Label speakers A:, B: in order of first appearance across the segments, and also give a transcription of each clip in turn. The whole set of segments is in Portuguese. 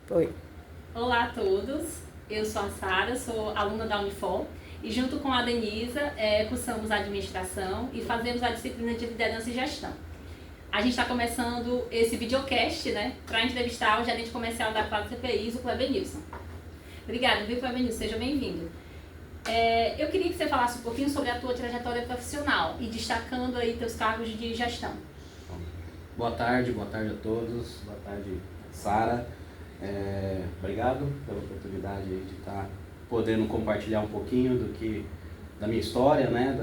A: Foi.
B: Olá a todos, eu sou a Sara, sou aluna da Unifor e junto com a Denisa cursamos administração e fazemos a disciplina de liderança e gestão. A gente está começando esse videocast, né, para entrevistar o gerente comercial da Claro CPIs, o Clebenilson. Obrigada, viu, Clebenilson? Seja bem-vindo. Eu queria que você falasse um pouquinho sobre a tua trajetória profissional e destacando aí teus cargos de gestão.
C: Boa tarde a todos, boa tarde, Sara. Obrigado pela oportunidade aí de estar podendo compartilhar um pouquinho da minha história, né,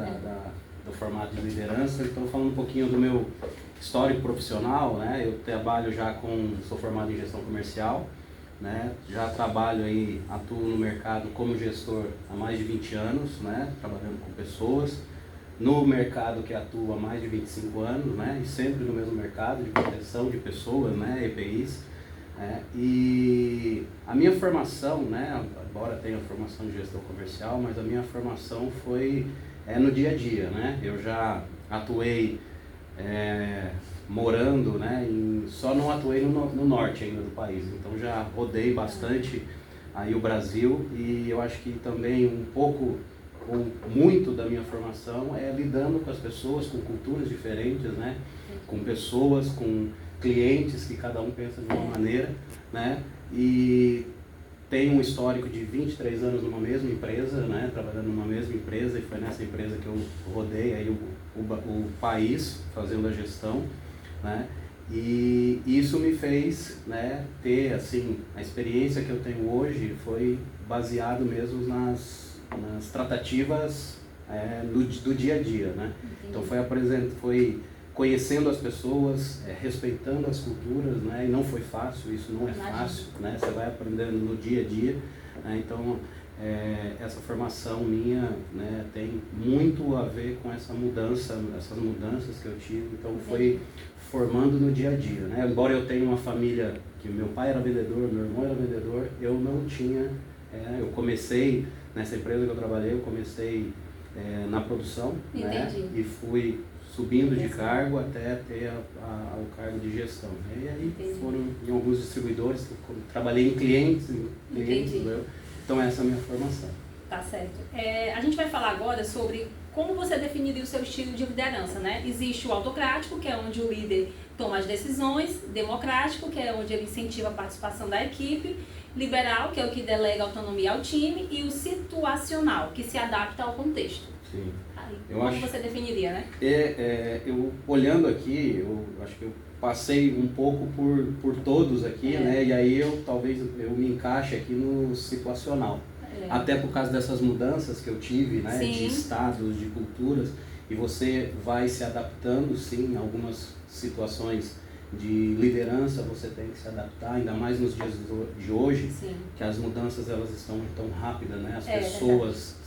C: do formato de liderança. Então, falando um pouquinho do meu histórico profissional, né, eu trabalho sou formado em gestão comercial, né, já trabalho aí, atuo no mercado como gestor há mais de 20 anos, né, trabalhando com pessoas, no mercado que atua há mais de 25 anos, né, e sempre no mesmo mercado de proteção de pessoas, né, EPIs. E a minha formação, né, embora tenha formação de gestão comercial, mas a minha formação foi no dia a dia, né? Eu já atuei morando, né, só não atuei no norte ainda do país, então já rodei bastante aí o Brasil, e eu acho que também um pouco ou muito da minha formação é lidando com as pessoas, com culturas diferentes, né, com pessoas, com clientes que cada um pensa de uma maneira, né, e tenho um histórico de 23 anos numa mesma empresa, né, trabalhando numa mesma empresa, e foi nessa empresa que eu rodei aí o país fazendo a gestão, né, e isso me fez, né, ter, assim, a experiência que eu tenho hoje foi baseado mesmo nas tratativas do dia a dia, né. Então foi conhecendo as pessoas, respeitando as culturas, né, e não foi fácil, isso não é fácil, né, você vai aprendendo no dia a dia, né, então essa formação minha, né, tem muito a ver com essas mudanças que eu tive, então foi formando no dia a dia, né, embora eu tenha uma família que meu pai era vendedor, meu irmão era vendedor, eu não tinha, eu comecei nessa empresa que eu trabalhei, eu comecei na produção, né, e fui subindo de cargo até ter o cargo de gestão. E aí foram em alguns distribuidores, trabalhei em clientes, então essa é a minha formação.
B: Tá certo. A gente vai falar agora sobre como você definiria o seu estilo de liderança, né? Existe o autocrático, que é onde o líder toma as decisões, democrático, que é onde ele incentiva a participação da equipe, liberal, que é o que delega autonomia ao time, e o situacional, que se adapta ao contexto.
C: Sim.
B: Como você definiria, né?
C: Eu olhando aqui, eu acho que eu passei um pouco por todos aqui, né? E aí talvez eu me encaixe aqui no situacional. Até por causa dessas mudanças que eu tive, né?
B: Sim.
C: De estados, de culturas, e você vai se adaptando, sim, em algumas situações de liderança você tem que se adaptar, ainda mais nos dias de hoje, sim, que as mudanças elas estão tão rápidas, né? As pessoas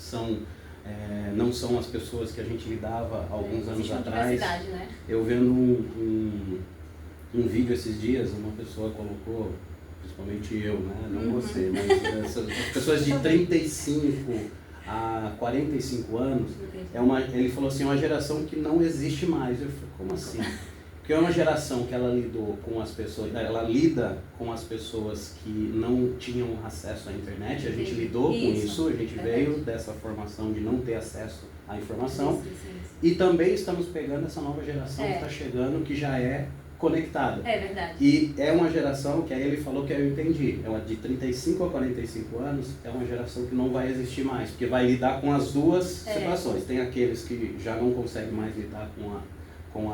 C: não são as pessoas que a gente lidava alguns anos atrás.
B: Né?
C: Eu vendo um vídeo esses dias, uma pessoa colocou, principalmente eu, né? Não você, mas as pessoas de 35 a 45 anos, ele falou assim, uma geração que não existe mais. Eu falei, como assim? Porque é uma geração que ela lidou com as pessoas, ela lida com as pessoas que não tinham acesso à internet, a gente lidou com isso, a gente veio dessa formação de não ter acesso à informação, e também estamos pegando essa nova geração que está chegando, que já é conectada.
B: É verdade.
C: E é uma geração que aí ele falou que eu entendi, de 35 a 45 anos, é uma geração que não vai existir mais, porque vai lidar com as duas situações. Tem aqueles que já não conseguem mais lidar com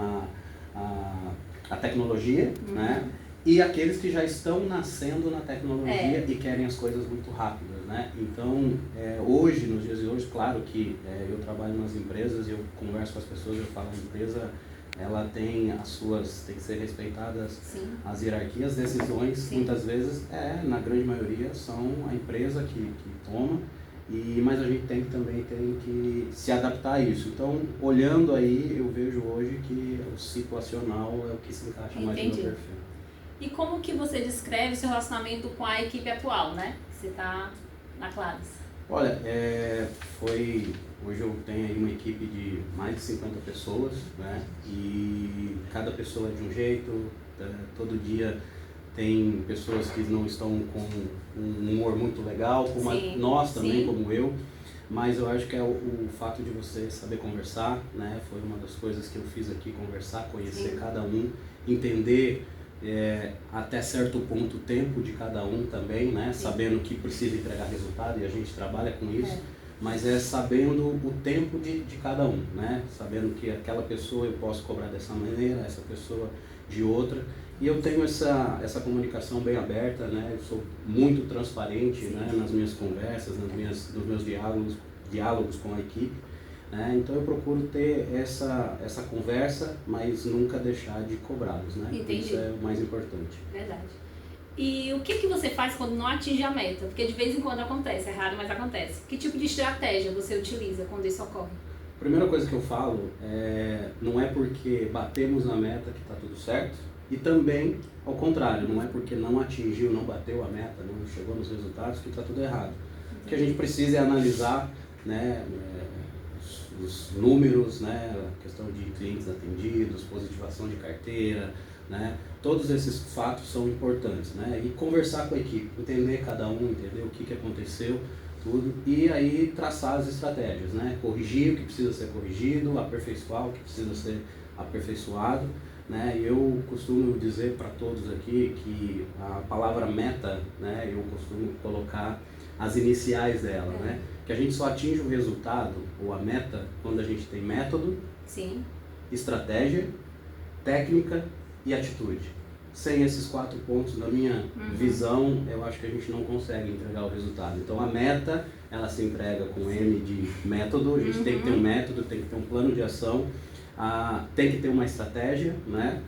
C: a tecnologia, né? E aqueles que já estão nascendo na tecnologia e querem as coisas muito rápidas, né? Então, hoje, nos dias de hoje, claro que eu trabalho nas empresas, eu converso com as pessoas, eu falo, a empresa, ela tem tem que ser respeitadas, sim, as hierarquias, decisões, sim, muitas vezes, na grande maioria, são a empresa que toma, mas a gente também tem que se adaptar a isso. Então, olhando aí, eu vejo hoje que o situacional é o que se encaixa mais no meu perfil.
B: E como que você descreve o seu relacionamento com a equipe atual, né? Você está na Claros.
C: Olha, hoje eu tenho aí uma equipe de mais de 50 pessoas, né? E cada pessoa é de um jeito, todo dia tem pessoas que não estão com um humor muito legal, como
B: Sim,
C: nós também,
B: sim.
C: como eu, mas eu acho que é o fato de você saber conversar, né? Foi uma das coisas que eu fiz aqui, conversar, conhecer
B: Sim.
C: cada um, entender até certo ponto o tempo de cada um também, né?
B: Sim.
C: Sabendo que precisa entregar resultado e a gente trabalha com isso.
B: É.
C: Mas sabendo o tempo de cada um, né? Sabendo que aquela pessoa eu posso cobrar dessa maneira, essa pessoa de outra. E eu tenho essa comunicação bem aberta, né? Eu sou muito transparente, né? Nas minhas conversas, nos meus diálogos com a equipe. Né? Então eu procuro ter essa conversa, mas nunca deixar de cobrá-los, né?
B: Entendi.
C: Isso é o mais importante.
B: Verdade. E o que você faz quando não atinge a meta? Porque de vez em quando acontece, é raro, mas acontece. Que tipo de estratégia você utiliza quando isso ocorre?
C: A primeira coisa que eu falo não é porque batemos na meta que está tudo certo, e também ao contrário, não é porque não atingiu, não bateu a meta, não chegou nos resultados que está tudo errado. O que a gente precisa é analisar, né, os números, né, a questão de clientes atendidos, positivação de carteira, né, todos esses fatos são importantes, né, e conversar com a equipe, entender cada um, entender o que aconteceu, tudo, e aí traçar as estratégias, né, corrigir o que precisa ser corrigido, aperfeiçoar o que precisa ser aperfeiçoado, né, e eu costumo dizer para todos aqui que a palavra meta, né, eu costumo colocar as iniciais dela, né, que a gente só atinge o resultado ou a meta quando a gente tem método,
B: sim,
C: estratégia, técnica e atitude. Sem esses 4 pontos, na minha visão, eu acho que a gente não consegue entregar o resultado. Então a meta, ela se entrega com M de método, a gente tem que ter um método, tem que ter um plano de ação, tem que ter uma estratégia, né?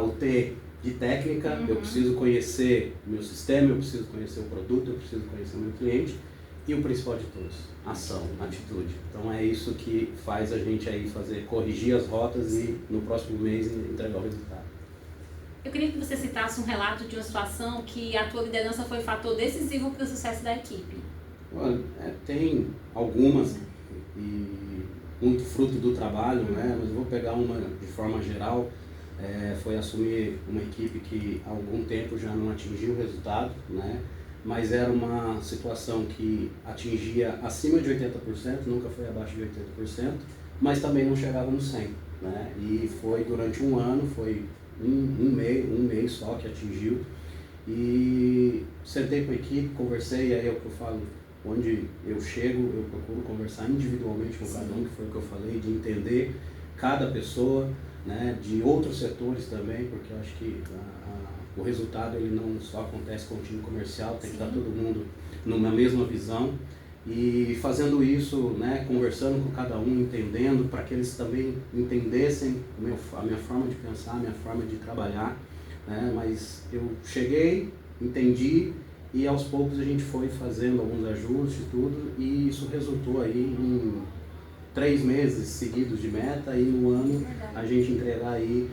C: O T de técnica, eu preciso conhecer o meu sistema, eu preciso conhecer o produto, eu preciso conhecer o meu cliente. E o principal de todos, ação, atitude. Então é isso que faz a gente aí corrigir as rotas e no próximo mês entregar o resultado.
B: Eu queria que você citasse um relato de uma situação que a tua liderança foi fator decisivo para o sucesso da equipe.
C: Olha, tem algumas e muito fruto do trabalho, né? Mas eu vou pegar uma de forma geral. Foi assumir uma equipe que há algum tempo já não atingiu o resultado, né? Mas era uma situação que atingia acima de 80%, nunca foi abaixo de 80%, mas também não chegava no 100%, né? E foi durante um ano, foi um mês só que atingiu, e sentei com a equipe, conversei, e aí é o que eu falo, onde eu chego, eu procuro conversar individualmente com cada um, que foi o que eu falei, de entender cada pessoa, né, de outros setores também, porque eu acho que o resultado ele não só acontece com o time comercial, tem que estar todo mundo numa mesma visão, e fazendo isso, né, conversando com cada um, entendendo, para que eles também entendessem a minha forma de pensar, a minha forma de trabalhar, né, mas eu cheguei, entendi, e aos poucos a gente foi fazendo alguns ajustes e tudo, e isso resultou aí em 3 meses seguidos de meta, e no ano a gente entregar aí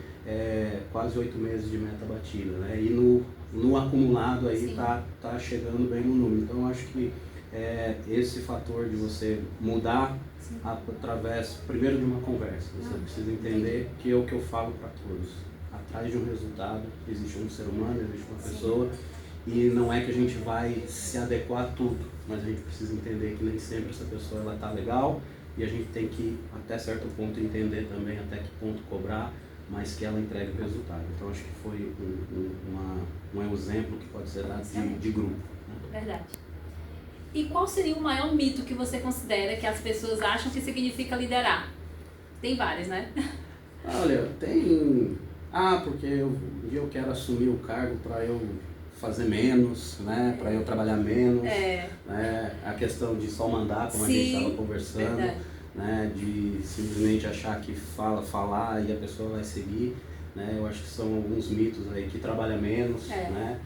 C: quase 8 meses de meta batida, né? E no acumulado aí tá chegando bem no número. Então eu acho que esse fator de você mudar através, primeiro, de uma conversa. Você precisa entender que é o que eu falo para todos. Atrás de um resultado existe um ser humano, existe uma pessoa, e não é que a gente vai se adequar a tudo, mas a gente precisa entender que nem sempre essa pessoa ela tá legal, e a gente tem que, até certo ponto, entender também até que ponto cobrar, mas que ela entregue o resultado. Então acho que foi um exemplo que pode ser dado de grupo. Né?
B: Verdade. E qual seria o maior mito que você considera que as pessoas acham que significa liderar? Tem vários, né?
C: Olha, tem... porque eu quero assumir o cargo para eu fazer menos, né? Para eu trabalhar menos. Né? A questão de só mandar, como a gente estava conversando, né? De simplesmente achar que falar e a pessoa vai seguir. Né? Eu acho que são alguns mitos aí que trabalha menos, né?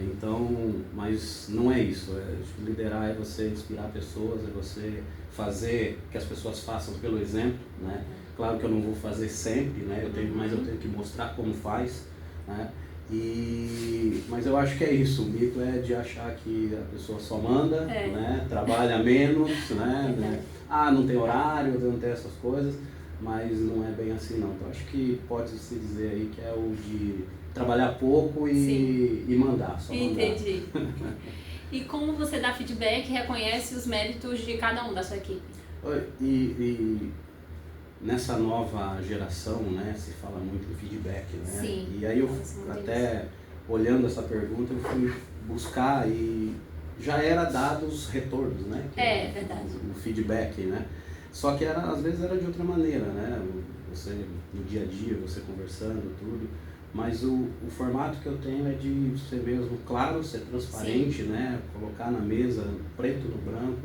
C: Então, mas não é isso. Liderar é você inspirar pessoas, é você fazer que as pessoas façam pelo exemplo, né? Claro que eu não vou fazer sempre, né? Mas eu tenho que mostrar como faz, né? Mas eu acho que é isso. O mito é de achar que a pessoa só manda, né? Trabalha menos, né? Não tem horário, não tem essas coisas. Mas não é bem assim não. Então acho que pode-se dizer aí que é o de trabalhar pouco e mandar, só mandar.
B: Entendi. E como você dá feedback e reconhece os méritos de cada um da sua equipe?
C: E nessa nova geração, né, se fala muito em feedback, né?
B: Sim.
C: E aí eu até olhando essa pergunta, eu fui buscar e já era dado os retornos, né?
B: Verdade.
C: O feedback, né? Só que às vezes era de outra maneira, né? Você, no dia a dia, você conversando, tudo. Mas o formato que eu tenho é de ser mesmo claro, ser transparente, né? Colocar na mesa preto no branco,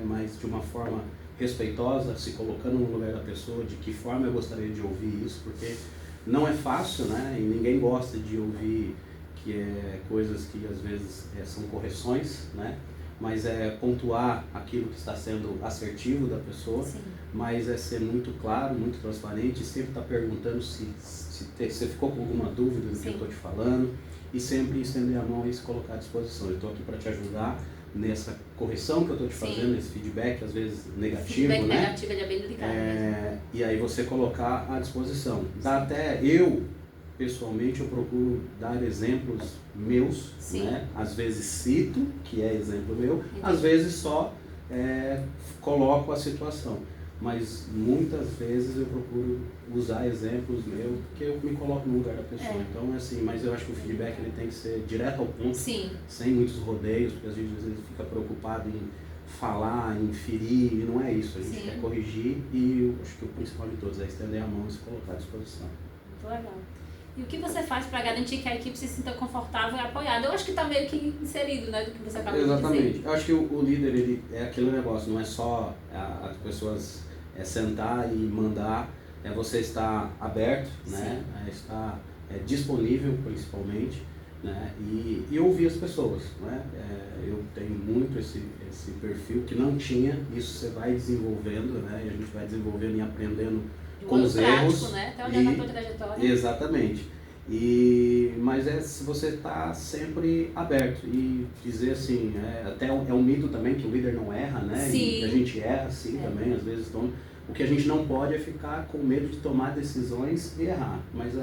C: mas de uma forma respeitosa, se colocando no lugar da pessoa, de que forma eu gostaria de ouvir isso, porque não é fácil, né? E ninguém gosta de ouvir coisas que às vezes são correções, né? Mas é pontuar aquilo que está sendo assertivo da pessoa, mas é ser muito claro, muito transparente, sempre estar perguntando se você ficou com alguma dúvida do que eu estou te falando, e sempre estender a mão e se colocar à disposição. Eu estou aqui para te ajudar nessa correção que eu estou te fazendo, esse feedback às vezes negativo,
B: feedback
C: né?
B: negativo é bem delicado mesmo.
C: E aí você colocar à disposição. Dá até pessoalmente, eu procuro dar exemplos meus, né? Às vezes cito, que é exemplo meu, às vezes só coloco a situação. Mas muitas vezes eu procuro usar exemplos meus, porque eu me coloco no lugar da pessoa. Então, assim, mas eu acho que o feedback ele tem que ser direto ao ponto, sem muitos rodeios, porque a gente às vezes fica preocupado em falar, em ferir, e não é isso. A gente quer corrigir e eu acho que o principal de todos é estender a mão e se colocar à disposição.
B: Muito legal. E o que você faz para garantir que a equipe se sinta confortável e apoiada? Eu acho que está meio que inserido, né, do que você acabou de dizer.
C: Exatamente. Eu acho que o líder, ele é aquele negócio, não é só as pessoas sentar e mandar, é você estar aberto, né, estar disponível principalmente, né, e ouvir as pessoas, né. Eu tenho muito esse perfil que não tinha, isso você vai desenvolvendo, né, e a gente vai desenvolvendo e aprendendo com os erros,
B: né? Até olhando a tua trajetória.
C: Exatamente. Mas se você está sempre aberto e dizer assim, até é um mito também que o líder não erra, né? E a gente erra sim também, às vezes. Então, o que a gente não pode é ficar com medo de tomar decisões e errar. Mas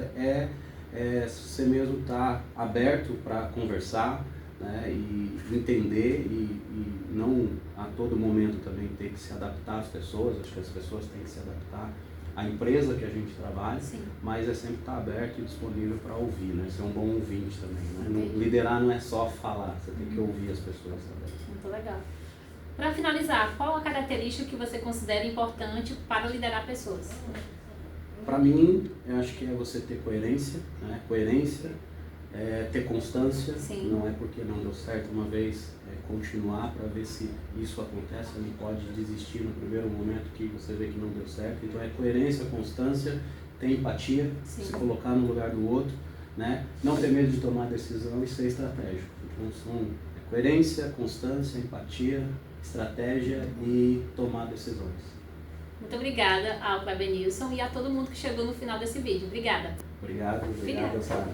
C: você mesmo estar aberto para conversar, né? E entender e não a todo momento também ter que se adaptar às pessoas. Acho que as pessoas têm que se adaptar a empresa que a gente trabalha, mas é sempre estar aberto e disponível para ouvir, né? Ser um bom ouvinte também, né? Liderar não é só falar, você tem que ouvir as pessoas também.
B: Muito legal. Para finalizar, qual a característica que você considera importante para liderar pessoas?
C: Para mim, eu acho que é você ter coerência, né? Coerência, ter constância, não é porque não deu certo uma vez, continuar para ver se isso acontece, não pode desistir no primeiro momento que você vê que não deu certo. Então é coerência, constância, ter empatia, se colocar no lugar do outro, né? Não ter medo de tomar decisão e ser estratégico. Então são coerência, constância, empatia, estratégia e tomar decisões.
B: Muito obrigada ao Kleber Nilson e a todo mundo que chegou no final desse vídeo. Obrigada.
C: Obrigado, Sara.